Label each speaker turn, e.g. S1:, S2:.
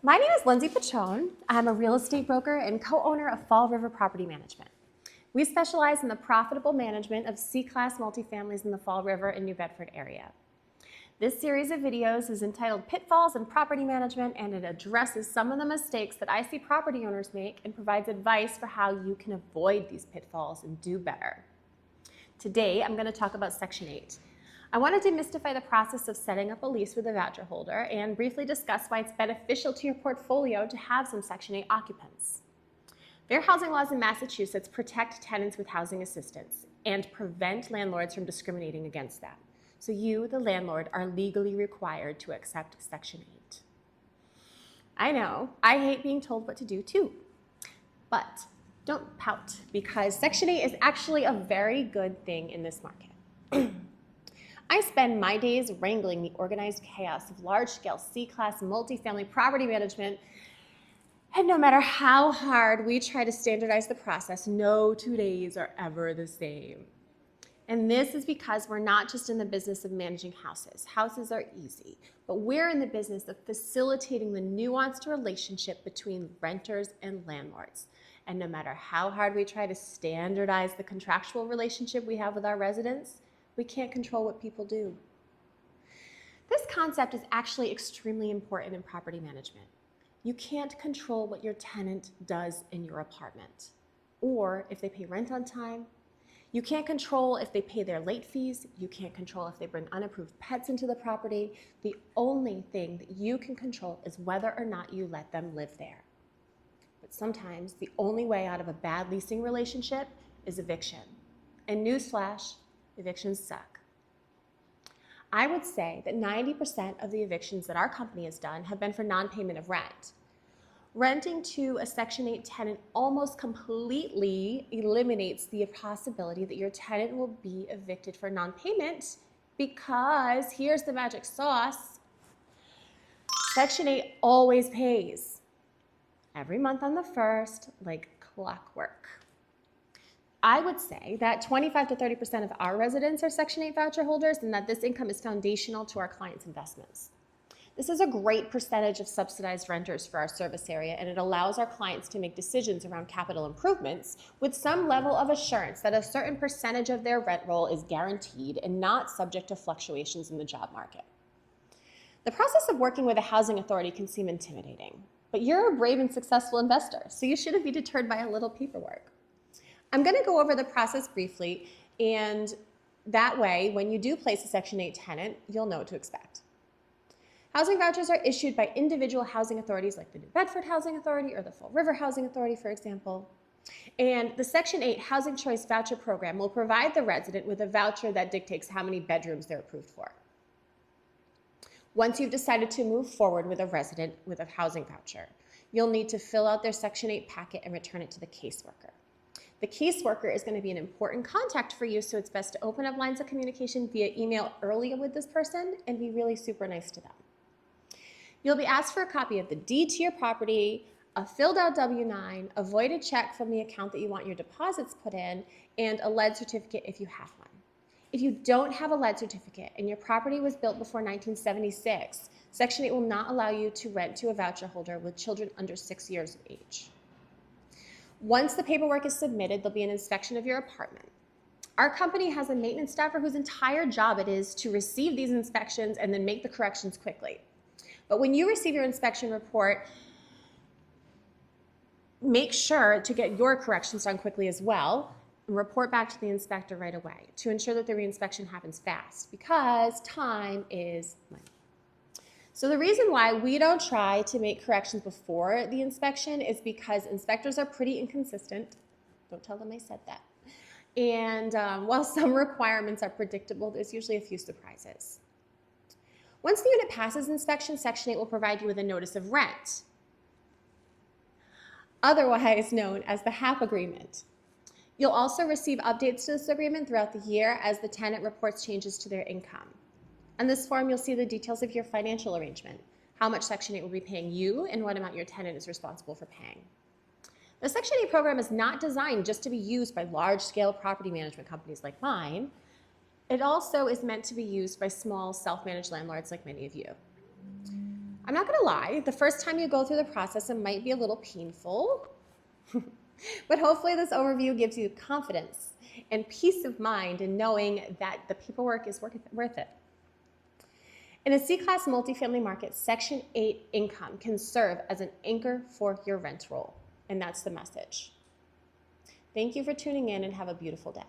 S1: My name is Lyndsey Pachon. I'm a real estate broker and co-owner of Fall River Property Management. We specialize in the profitable management of C-class multifamilies in the Fall River and New Bedford area. This series of videos is entitled Pitfalls in Property Management, and it addresses some of the mistakes that I see property owners make and provides advice for how you can avoid these pitfalls and do better. Today, I'm going to talk about Section 8. I want to demystify the process of setting up a lease with a voucher holder and briefly discuss why it's beneficial to your portfolio to have some Section 8 occupants. Fair housing laws in Massachusetts protect tenants with housing assistance and prevent landlords from discriminating against them. So you, the landlord, are legally required to accept Section 8. I know, I hate being told what to do too, but don't pout because Section 8 is actually a very good thing in this market. I spend my days wrangling the organized chaos of large-scale C-class multifamily property management, and no matter how hard we try to standardize the process, no 2 days are ever the same. And this is because we're not just in the business of managing houses. Houses are easy, but we're in the business of facilitating the nuanced relationship between renters and landlords. And no matter how hard we try to standardize the contractual relationship we have with our residents, we can't control what people do. This concept is actually extremely important in property management. You can't control what your tenant does in your apartment, or if they pay rent on time. You can't control if they pay their late fees. You can't control if they bring unapproved pets into the property. The only thing that you can control is whether or not you let them live there. But sometimes the only way out of a bad leasing relationship is eviction. And newsflash, evictions suck. I would say that 90% of the evictions that our company has done have been for non-payment of rent. Renting to a Section 8 tenant almost completely eliminates the possibility that your tenant will be evicted for non-payment because here's the magic sauce. Section 8 always pays. Every month on the 1st, like clockwork. I would say that 25 to 30% of our residents are Section 8 voucher holders and that this income is foundational to our clients' investments. This is a great percentage of subsidized renters for our service area, and it allows our clients to make decisions around capital improvements with some level of assurance that a certain percentage of their rent roll is guaranteed and not subject to fluctuations in the job market. The process of working with a housing authority can seem intimidating, but you're a brave and successful investor, so you shouldn't be deterred by a little paperwork. I'm going to go over the process briefly, and that way, when you do place a Section 8 tenant, you'll know what to expect. Housing vouchers are issued by individual housing authorities like the New Bedford Housing Authority or the Fall River Housing Authority, for example. And the Section 8 Housing Choice Voucher Program will provide the resident with a voucher that dictates how many bedrooms they're approved for. Once you've decided to move forward with a resident with a housing voucher, you'll need to fill out their Section 8 packet and return it to the caseworker. The caseworker is going to be an important contact for you, so it's best to open up lines of communication via email early with this person and be really super nice to them. You'll be asked for a copy of the deed to your property, a filled out W-9, a voided check from the account that you want your deposits put in, and a lead certificate if you have one. If you don't have a lead certificate and your property was built before 1976, Section 8 will not allow you to rent to a voucher holder with children under 6 years of age. Once the paperwork is submitted, there'll be an inspection of your apartment. Our company has a maintenance staffer whose entire job it is to receive these inspections and then make the corrections quickly. But when you receive your inspection report, make sure to get your corrections done quickly as well and report back to the inspector right away to ensure that the reinspection happens fast because time is money. So the reason why we don't try to make corrections before the inspection is because inspectors are pretty inconsistent. Don't tell them I said that. And while some requirements are predictable, there's usually a few surprises. Once the unit passes inspection, Section 8 will provide you with a notice of rent, otherwise known as the HAP agreement. You'll also receive updates to this agreement throughout the year as the tenant reports changes to their income. On this form, you'll see the details of your financial arrangement, how much Section 8 will be paying you, and what amount your tenant is responsible for paying. The Section 8 program is not designed just to be used by large-scale property management companies like mine. It also is meant to be used by small, self-managed landlords like many of you. I'm not gonna lie, the first time you go through the process, it might be a little painful, but hopefully this overview gives you confidence and peace of mind in knowing that the paperwork is worth it. In a C-class multifamily market, Section 8 income can serve as an anchor for your rent roll, and that's the message. Thank you for tuning in and have a beautiful day.